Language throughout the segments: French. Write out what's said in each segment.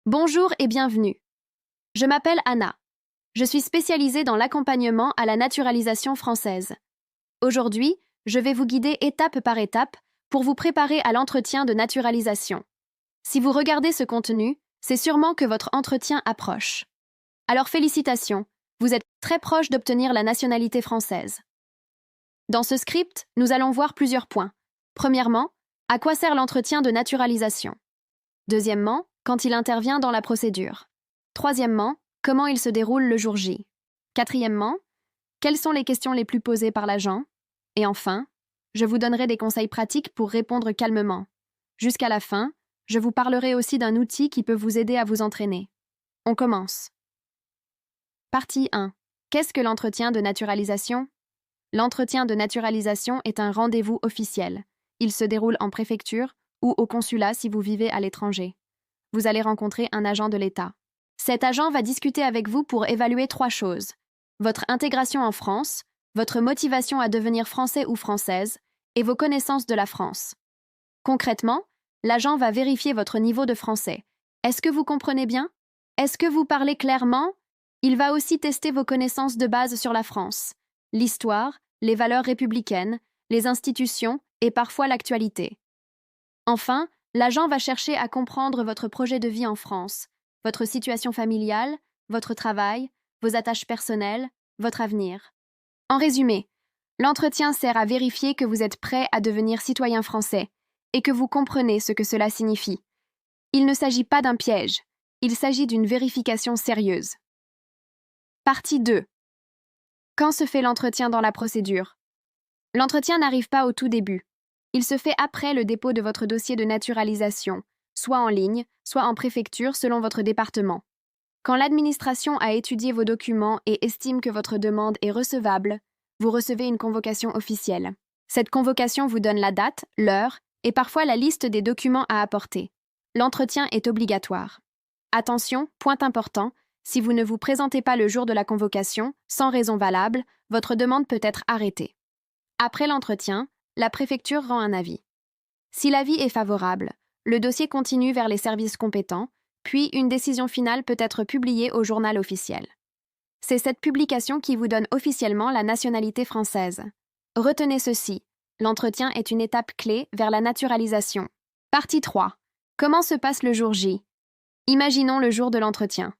Bonjour et bienvenue. Je m'appelle Anna. Je suis spécialisée dans l'accompagnement à la naturalisation française. Aujourd'hui, je vais vous guider étape par étape pour vous préparer à l'entretien de naturalisation. Si vous regardez ce contenu, c'est sûrement que votre entretien approche. Alors félicitations, vous êtes très proche d'obtenir la nationalité française. Dans ce script, nous allons voir plusieurs points. Premièrement, à quoi sert l'entretien de naturalisation? Deuxièmement, quand il intervient dans la procédure. Troisièmement, comment il se déroule le jour J. Quatrièmement, quelles sont les questions les plus posées par l'agent? Et enfin, je vous donnerai des conseils pratiques pour répondre calmement. Jusqu'à la fin, je vous parlerai aussi d'un outil qui peut vous aider à vous entraîner. On commence. Partie 1. Qu'est-ce que l'entretien de naturalisation? L'entretien de naturalisation est un rendez-vous officiel. Il se déroule en préfecture ou au consulat si vous vivez à l'étranger. Vous allez rencontrer un agent de l'État. Cet agent va discuter avec vous pour évaluer 3 choses. Votre intégration en France, votre motivation à devenir français ou française, et vos connaissances de la France. Concrètement, l'agent va vérifier votre niveau de français. Est-ce que vous comprenez bien? Est-ce que vous parlez clairement? Il va aussi tester vos connaissances de base sur la France, l'histoire, les valeurs républicaines, les institutions et parfois l'actualité. Enfin, l'agent va chercher à comprendre votre projet de vie en France, votre situation familiale, votre travail, vos attaches personnelles, votre avenir. En résumé, l'entretien sert à vérifier que vous êtes prêt à devenir citoyen français et que vous comprenez ce que cela signifie. Il ne s'agit pas d'un piège, il s'agit d'une vérification sérieuse. Partie 2. Quand se fait l'entretien dans la procédure? L'entretien n'arrive pas au tout début. Il se fait après le dépôt de votre dossier de naturalisation, soit en ligne, soit en préfecture selon votre département. Quand l'administration a étudié vos documents et estime que votre demande est recevable, vous recevez une convocation officielle. Cette convocation vous donne la date, l'heure et parfois la liste des documents à apporter. L'entretien est obligatoire. Attention, point important, si vous ne vous présentez pas le jour de la convocation, sans raison valable, votre demande peut être arrêtée. Après l'entretien, la préfecture rend un avis. Si l'avis est favorable, le dossier continue vers les services compétents, puis une décision finale peut être publiée au journal officiel. C'est cette publication qui vous donne officiellement la nationalité française. Retenez ceci, l'entretien est une étape clé vers la naturalisation. Partie 3. Comment se passe le jour J? Imaginons le jour de l'entretien.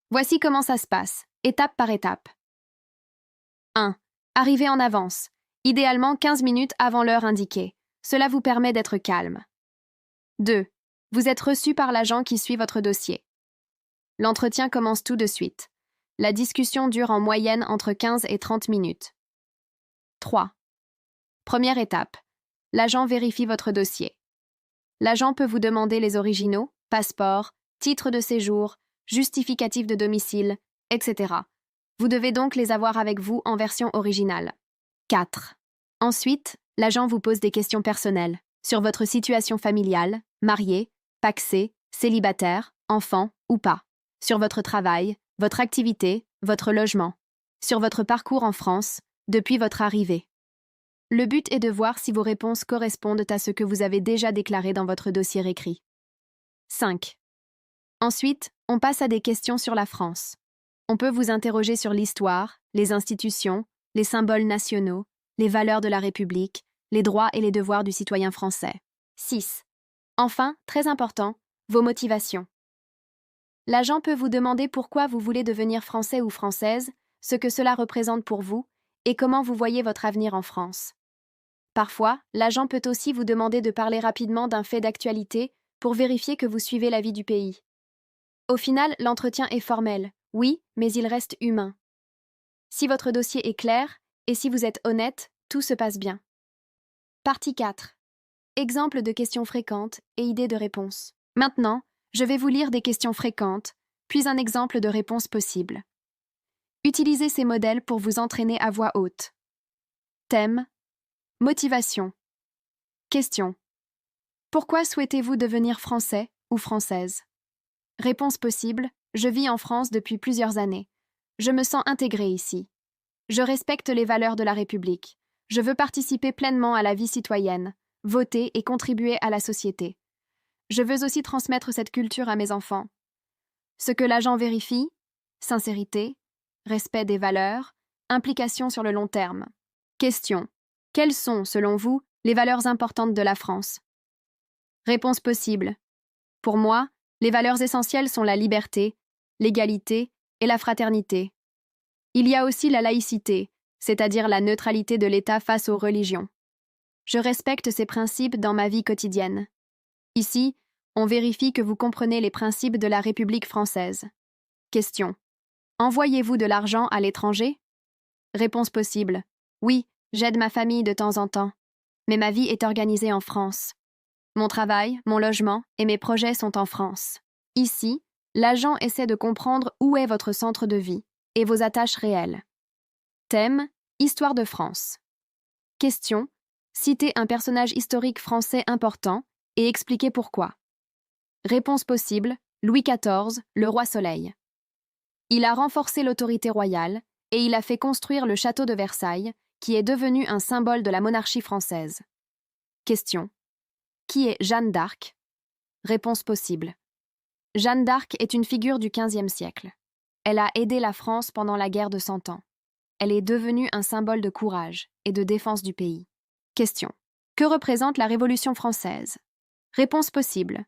Voici comment ça se passe, étape par étape. 1. Arrivez en avance. Idéalement 15 minutes avant l'heure indiquée. Cela vous permet d'être calme. 2. Vous êtes reçu par l'agent qui suit votre dossier. L'entretien commence tout de suite. La discussion dure en moyenne entre 15 et 30 minutes. 3. Première étape. L'agent vérifie votre dossier. L'agent peut vous demander les originaux, passeport, titre de séjour, justificatif de domicile, etc. Vous devez donc les avoir avec vous en version originale. 4. Ensuite, l'agent vous pose des questions personnelles sur votre situation familiale, marié, pacsé, célibataire, enfant ou pas, sur votre travail, votre activité, votre logement, sur votre parcours en France, depuis votre arrivée. Le but est de voir si vos réponses correspondent à ce que vous avez déjà déclaré dans votre dossier écrit. 5. Ensuite, on passe à des questions sur la France. On peut vous interroger sur l'histoire, les institutions, les symboles nationaux, les valeurs de la République, les droits et les devoirs du citoyen français. 6. Enfin, très important, vos motivations. L'agent peut vous demander pourquoi vous voulez devenir français ou française, ce que cela représente pour vous, et comment vous voyez votre avenir en France. Parfois, l'agent peut aussi vous demander de parler rapidement d'un fait d'actualité pour vérifier que vous suivez la vie du pays. Au final, l'entretien est formel, oui, mais il reste humain. Si votre dossier est clair, et si vous êtes honnête, tout se passe bien. Partie 4. Exemple de questions fréquentes et idées de réponses. Maintenant, je vais vous lire des questions fréquentes, puis un exemple de réponse possible. Utilisez ces modèles pour vous entraîner à voix haute. Thème. Motivation. Question. Pourquoi souhaitez-vous devenir français ou française? Réponse possible. Je vis en France depuis plusieurs années. Je me sens intégrée ici. Je respecte les valeurs de la République. Je veux participer pleinement à la vie citoyenne, voter et contribuer à la société. Je veux aussi transmettre cette culture à mes enfants. Ce que l'agent vérifie: sincérité, respect des valeurs, implication sur le long terme. Question. Quelles sont, selon vous, les valeurs importantes de la France? Réponse possible. Pour moi, les valeurs essentielles sont la liberté, l'égalité et la fraternité. Il y a aussi la laïcité, c'est-à-dire la neutralité de l'État face aux religions. Je respecte ces principes dans ma vie quotidienne. Ici, on vérifie que vous comprenez les principes de la République française. Question. Envoyez-vous de l'argent à l'étranger? Réponse possible. Oui, j'aide ma famille de temps en temps. Mais ma vie est organisée en France. Mon travail, mon logement et mes projets sont en France. Ici, l'agent essaie de comprendre où est votre centre de vie et vos attaches réelles. Thème: Histoire de France. Question: citez un personnage historique français important et expliquez pourquoi. Réponse possible: Louis XIV, le roi Soleil. Il a renforcé l'autorité royale et il a fait construire le château de Versailles, qui est devenu un symbole de la monarchie française. Question: qui est Jeanne d'Arc? Réponse possible. Jeanne d'Arc est une figure du XVe siècle. Elle a aidé la France pendant la guerre de 100 ans. Elle est devenue un symbole de courage et de défense du pays. Question. Que représente la Révolution française? Réponse possible.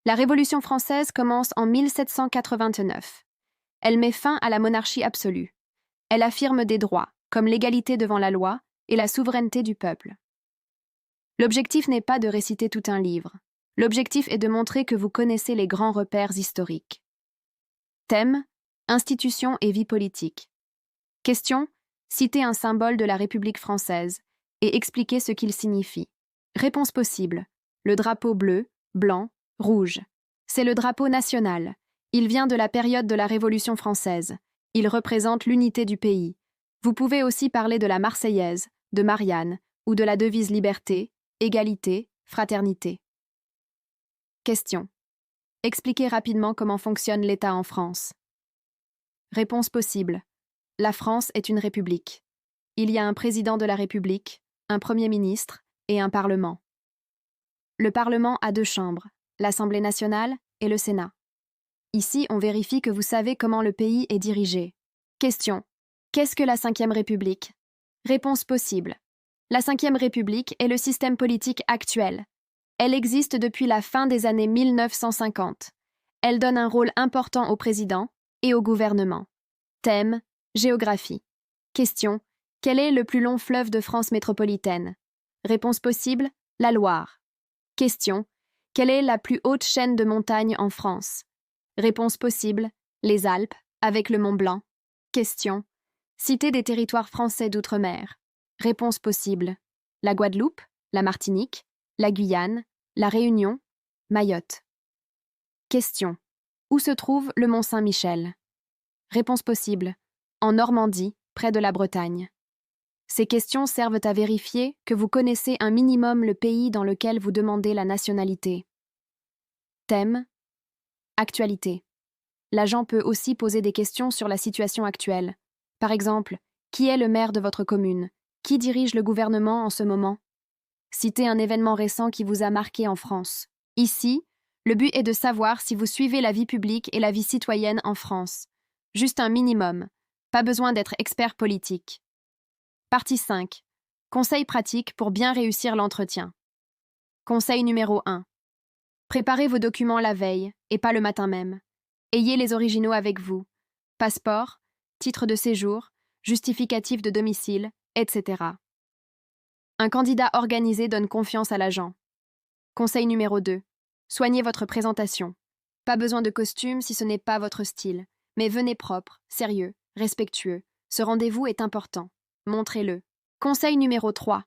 La Révolution française commence en 1789. Elle met fin à la monarchie absolue. Elle affirme des droits, comme l'égalité devant la loi et la souveraineté du peuple. L'objectif n'est pas de réciter tout un livre. L'objectif est de montrer que vous connaissez les grands repères historiques. Thème: institutions et vie politique. Question: citez un symbole de la République française et expliquez ce qu'il signifie. Réponse possible. Le drapeau bleu, blanc, rouge. C'est le drapeau national. Il vient de la période de la Révolution française. Il représente l'unité du pays. Vous pouvez aussi parler de la Marseillaise, de Marianne ou de la devise liberté, égalité, fraternité. Question. Expliquez rapidement comment fonctionne l'État en France. Réponse possible. La France est une république. Il y a un président de la République, un Premier ministre et un Parlement. Le Parlement a 2 chambres, l'Assemblée nationale et le Sénat. Ici, on vérifie que vous savez comment le pays est dirigé. Question. Qu'est-ce que la Ve République? Réponse possible. La Ve République est le système politique actuel. Elle existe depuis la fin des années 1950. Elle donne un rôle important au président et au gouvernement. Thème: géographie. Question: quel est le plus long fleuve de France métropolitaine? Réponse possible: la Loire. Question: quelle est la plus haute chaîne de montagnes en France? Réponse possible: les Alpes, avec le Mont Blanc. Question: citez des territoires français d'outre-mer. Réponse possible: la Guadeloupe, la Martinique, la Guyane, la Réunion, Mayotte. Question: où se trouve le Mont Saint-Michel? Réponse possible: en Normandie, près de la Bretagne. Ces questions servent à vérifier que vous connaissez un minimum le pays dans lequel vous demandez la nationalité. Thème: actualité. L'agent peut aussi poser des questions sur la situation actuelle. Par exemple, qui est le maire de votre commune? Qui dirige le gouvernement en ce moment? Citez un événement récent qui vous a marqué en France. Ici, le but est de savoir si vous suivez la vie publique et la vie citoyenne en France. Juste un minimum. Pas besoin d'être expert politique. Partie 5. Conseils pratiques pour bien réussir l'entretien. Conseil numéro 1. Préparez vos documents la veille, et pas le matin même. Ayez les originaux avec vous. Passeport, titre de séjour, justificatif de domicile, etc. Un candidat organisé donne confiance à l'agent. Conseil numéro 2. Soignez votre présentation. Pas besoin de costume si ce n'est pas votre style, mais venez propre, sérieux, respectueux. Ce rendez-vous est important. Montrez-le. Conseil numéro 3.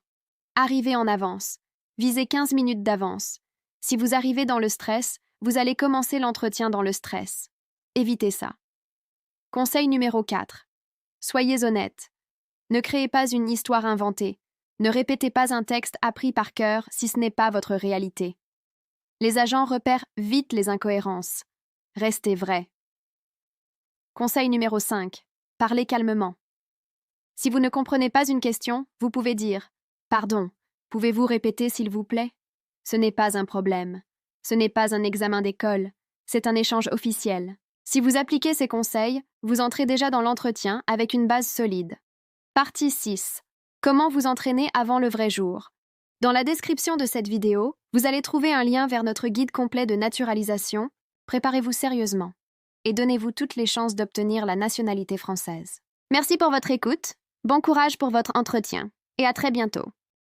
Arrivez en avance. Visez 15 minutes d'avance. Si vous arrivez dans le stress, vous allez commencer l'entretien dans le stress. Évitez ça. Conseil numéro 4. Soyez honnête. Ne créez pas une histoire inventée. Ne répétez pas un texte appris par cœur si ce n'est pas votre réalité. Les agents repèrent vite les incohérences. Restez vrai. Conseil numéro 5. Parlez calmement. Si vous ne comprenez pas une question, vous pouvez dire « Pardon, pouvez-vous répéter s'il vous plaît ?» Ce n'est pas un problème. Ce n'est pas un examen d'école. C'est un échange officiel. Si vous appliquez ces conseils, vous entrez déjà dans l'entretien avec une base solide. Partie 6. Comment vous entraîner avant le vrai jour? Dans la description de cette vidéo, vous allez trouver un lien vers notre guide complet de naturalisation. Préparez-vous sérieusement et donnez-vous toutes les chances d'obtenir la nationalité française. Merci pour votre écoute, bon courage pour votre entretien et à très bientôt.